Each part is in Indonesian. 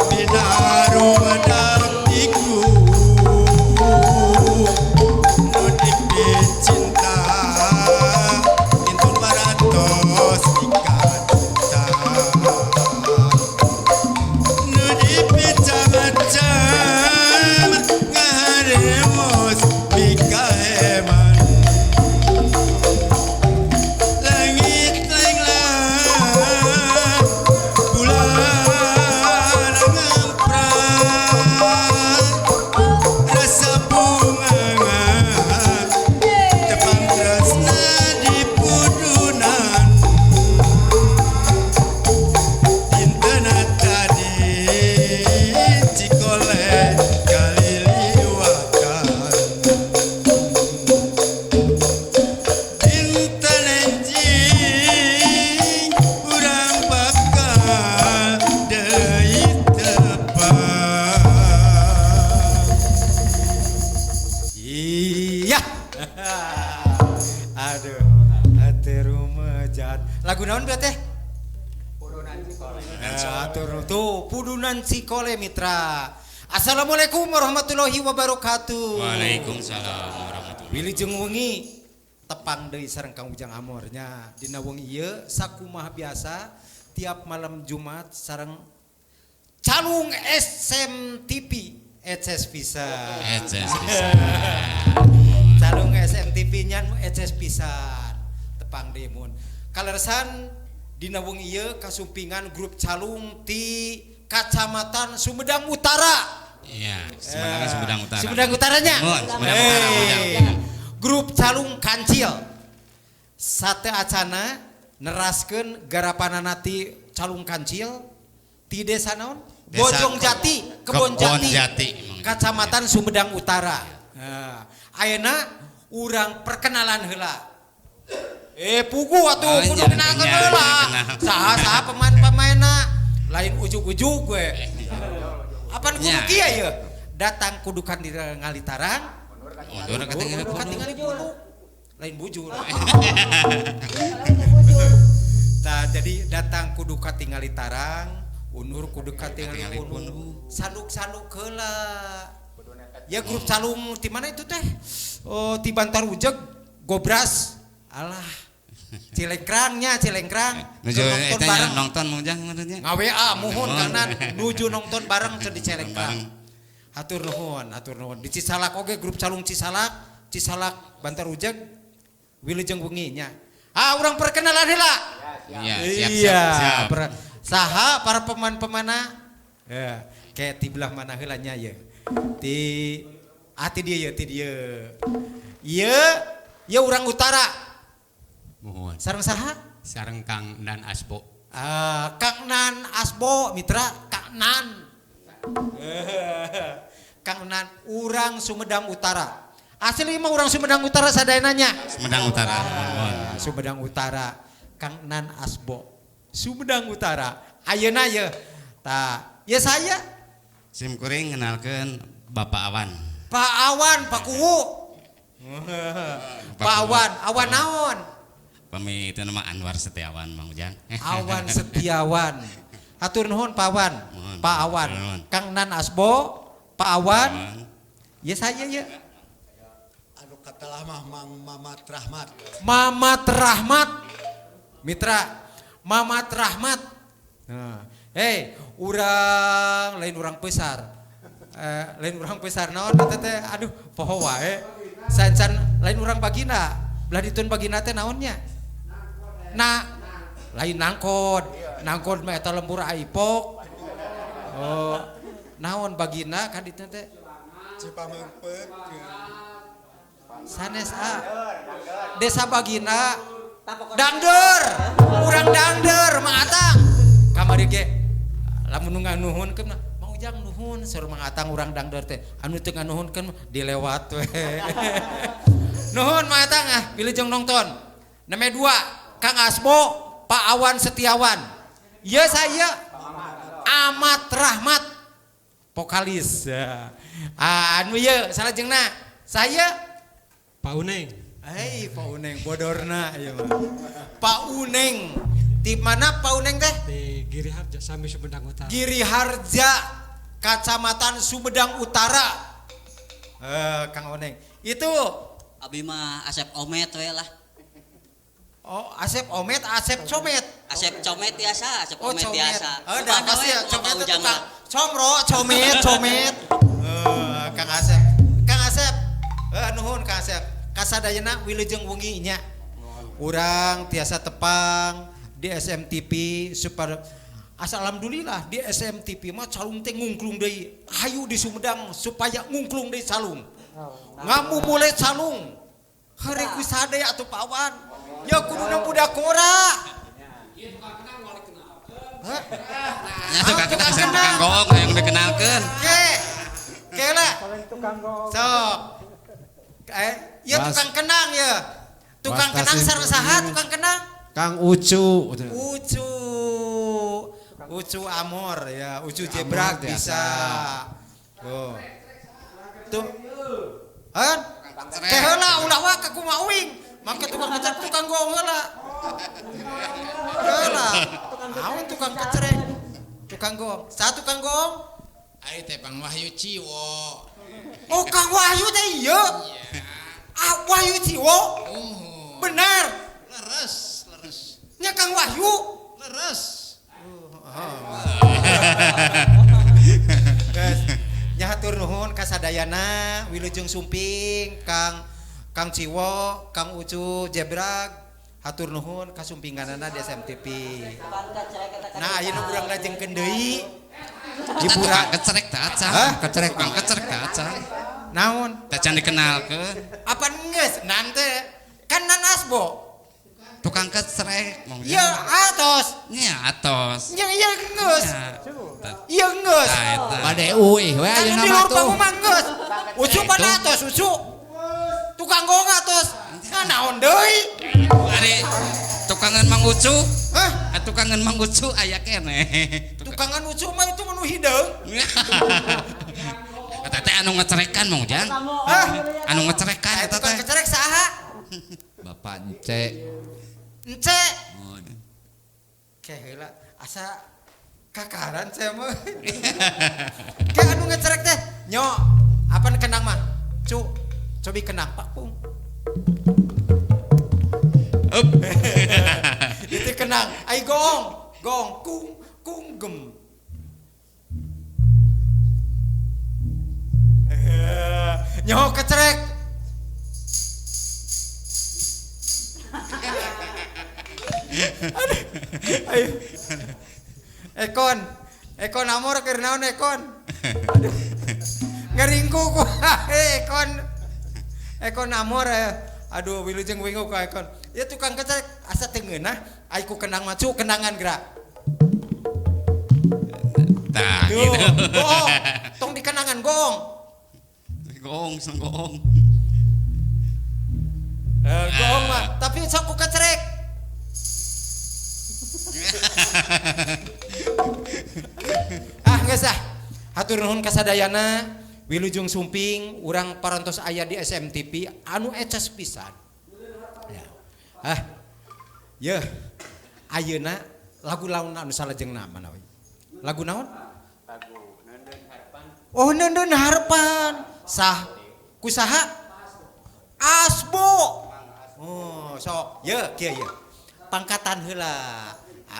Binaru lagu naon teh? Pudunan Cikole. Atur tuh Pudunan Cikole mitra. Assalamualaikum warahmatullahi wabarakatuh. Waalaikumsalam warahmatullahi. Wilujeng wengi tepang deui sareng Kang Ujang Amornya dina wengi ieu sakumaha biasa tiap malam Jumat sareng calung SMTV ECS pisan. ECS pisan. Calung SMTV nya ECS pisan. Tepang deui mun. Kaleresan dina wengi ieu kasumpingan grup calung ti Kacamatan Sumedang Utara. Iya, Sumedang Utara. Sumedang Utaranya. Sumedang Utara. Grup calung kancil. Sate acana neraskeun garapanana ti calung kancil ti desa naon? Bojong Jati, Kebon Jati. Kacamatan Sumedang Utara. Nah, ayeuna urang perkenalan heula. Pugu atuh kudu kenalkeun heula. Saha pemain-pemainna. Lain ujug-ujug gue. Apaan kudu kieu ye? Datang kudu kan ngalitarang. Mundur katingali bulu. Lain bujur. Tah jadi datang kudu katingali tarang. Unur kudu katingali bulu. Saluk-saluk heula. Ya grup calung di mana itu teh? Oh, di Bantar Ujeg, Gobras. Alah. Cilengkrangnya Cilengkrang. Nuju eta nya nonton Ujang maksudnya. Ngawa muhun karena nuju nonton bareng teh di Cilengkrang. Hatur nuhun. Di Cisalak oge grup calung Cisalak Bantar Ujeg wilujeng wengi nya. Urang perkenalan heula. Iya, siap. Saha para pemain-pemainna? Ya, kayak di belah mana heula nya ye. Ti dia. Ieu urang utara. Mohon. Sareng saha? Sareng Kang Nan Asbo. Kang Nan Asbo mitra Kang Nan. Kang Nan urang Sumedang Utara. Asli mah urang Sumedang Utara sadayananya. Sumedang Utara. Sumedang Utara. Kang Nan Asbo. Sumedang Utara. Ayeuna ye. Tah, ya saya. Sim kuring kenalkeun Bapak Awan. Pak Awan, Pak Kuhu. Pak Awan, Awan naon? Pami itu nama Anwar Setiawan Mang Ujang. Awan Setiawan. Hatur nuhun Pak Awan. Pak Awan. Kang Nan Asbo, Pak Awan. Ya saya ya. Anu katalah mah Mang Mamat Rahmat. Mamat Rahmat. Mitra, Mamat Rahmat. Nah, urang lain urang besar. Lain urang besar naon eta teh? Aduh, poho wae. San lain urang bagina. Belah ditun bagina teh naonnya? Lain nangkod mah eta lembur aipok. Oh, naon bagina kan ditu teh? Cipamengpeut. Sanes Desa Bagina. Dangder. Urang dangder Mang Atang. Kamari ge lamun nganuhunkeun Mang Ujang nuhun saur Mang Atang urang dangder teh. Anu teu nganuhunkeun dilewat we. Nuhun Mang Atang wilujeng nonton. Name 2 Kang Asbo, Pak Awan Setiawan. Ya saya Amat Rahmat vokalis. Anu ye salajengna saya Pak Uneng. Pak Uneng bodorna ieu mah. Pak Uneng. Di mana Pak Uneng teh? Di Giri Harja Sami Sumedang Utara. Giri Harja Kacamatan Sumedang Utara. Kang Uneng. Itu Abi mah Asep Omet we lah. Oh, Asep Omet, Asep Comet. Asep Comet biasa, Asep Omet biasa. Dah pasti ya Comet itu tukang comro, Comet. Kang Asep. Nuhun Kang Asep. Kasadayana wilujeng wengi nya. Urang tiasa tepang di SMTV super alhamdulillah di SMTV mah calung teh ngungklung deui. Hayu di Sumedang supaya ngungklung deui calung. Ngamu mulai calung. Hari ku sadaya atuh pawan. Ya kuduna budak kora. Ieu tukang kenang wali kenalkeun. Nya tukang gong yang dikenalkeun. Kela. Sok. Ya tukang kenang ya. Tukang kenang sareng saha tukang kenang? Kang Ucu. Ucu Amor ya, Ucu Jebrak bisa. Tuh. Keheula ulah wa ka kumaha uing. Maka tukang ngecek tukang gong heula. Kalah. Naon tukang kecerek. Tukang gong. Satu tukang gong. Ari teh Pang Wahyu Ciwo. Oh, Kang Wahyu teh iya. Ah, Wahyu Ciwo. Benar. Leres. Nya Kang Wahyu. Leres. Guys, nya hatur nuhun kasadayana Wilujeng Sumping, Kang Ciwo, Kang Ucu Jebrag. Hatur nuhun kasumpinganana di SMTP. Nah, ayeuna urang lajengkeun deui. Hiburan kecerek teh acan. Hah? Kecerek Kang kecerek teh acan. Naon? Teh can dikenalkeun. Apa geus? Nante kan nanasbo. Tukang kecerek mong Ya atos. nya atos. Ya iya geus. Ya. Iya geus. Tah eta. Bade uih we Kan ayeuna di mah luar tuh. panggung geus. Ucu pada atos ucu. Tukang gong atos. Nah, naon deui? Ari tukangan Mang Ucu. Hah? Tukangan Mang Ucu aya keneh. Tukangan ucu mah itu menu hideung. Eta teh anu ngecerekan mong Jang. Hah? Anu ngecerekan eta Tukang teh. kecerek saha? Bapak Ence. Ence. Kayak heula asa kakaran saya mah. Kayak anu ngecerek teh. Nyo, apa kenang mah? Cobi kenang Pak Pung. Up. Itu kenang. Ai gong kung gem. Nyo kecerek. Ayo. Ekon amor keur naon Ekon? Aduh. Ngaringku ku Ekon. Ekon amor aduh wilujeng wingu ka Ekon. Ya tukang kecerek asa teu ngeunah ai ku kenang macu kenangan gerak. Tah Tuh, gitu. gong. Tong di kenangan gong. Gong sang gong. Gong mah, tapi sok ku kecerek. Geus ah. Hatur nuhun kasadayana Wilujeng Sumping urang parantos aya di SMTP anu eces pisan. Ya. Ya. Ayeuna lagu laun anu salajengna mana we? Lagu naon? Lagu Neundeun Harapan. Oh, Neundeun Harapan. Sah kusaha? Asbo. Oh, sok. Ye, kieu ye. Pangkatan heula.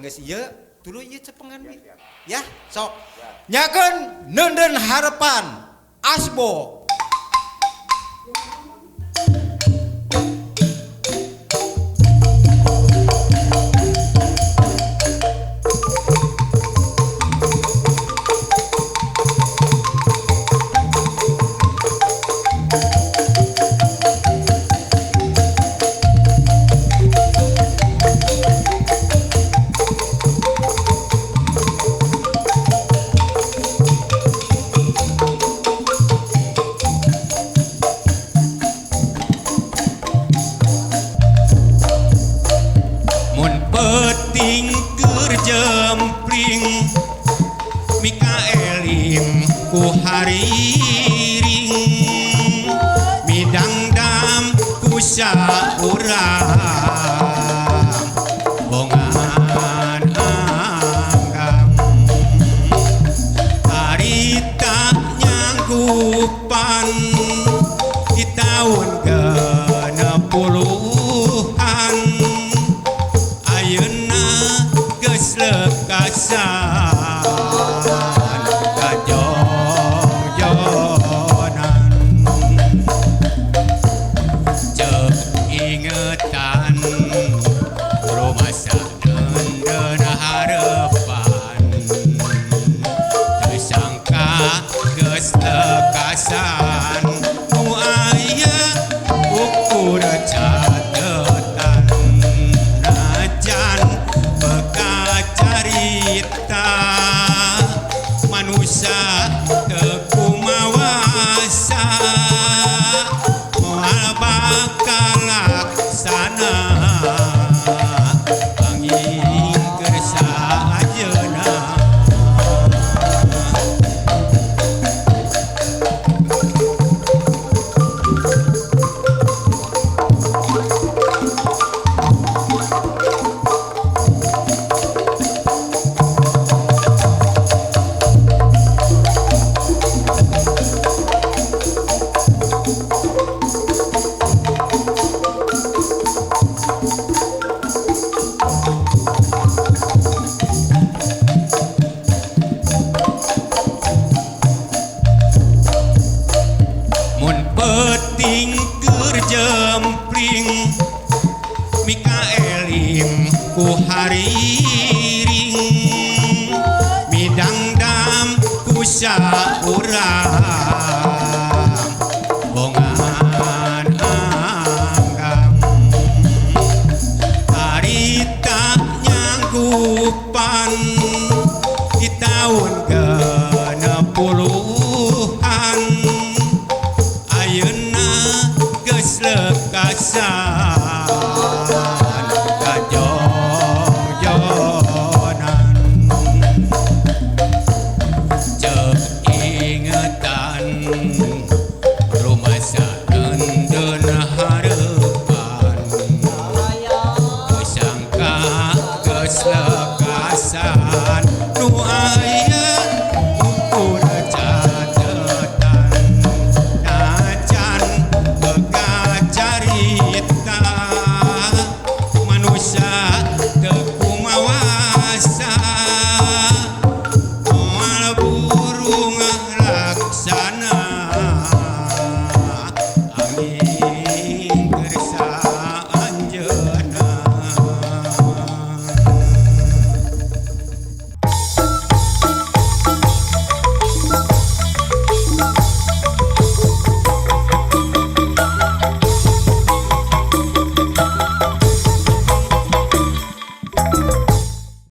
Geus ieu tuluy ieu cepengan we. Ya, sok. Nyakeun Neundeun Harapan. Asbo. Mun peting keur jempling Mikaelim ku hariring midangdam ku saurang bongan anggang harita nyanggupan di tahun ke-60-an ayeuna geus lekasan kajongjonan ceuk ingetan rumasa Neundeun Harapan teu sangka geus lekasan nu aya ukur catetan najan beka carita manusia teu kumawasa moal bakal laksana angin keur sajeuna ngariring midang dam kusa urang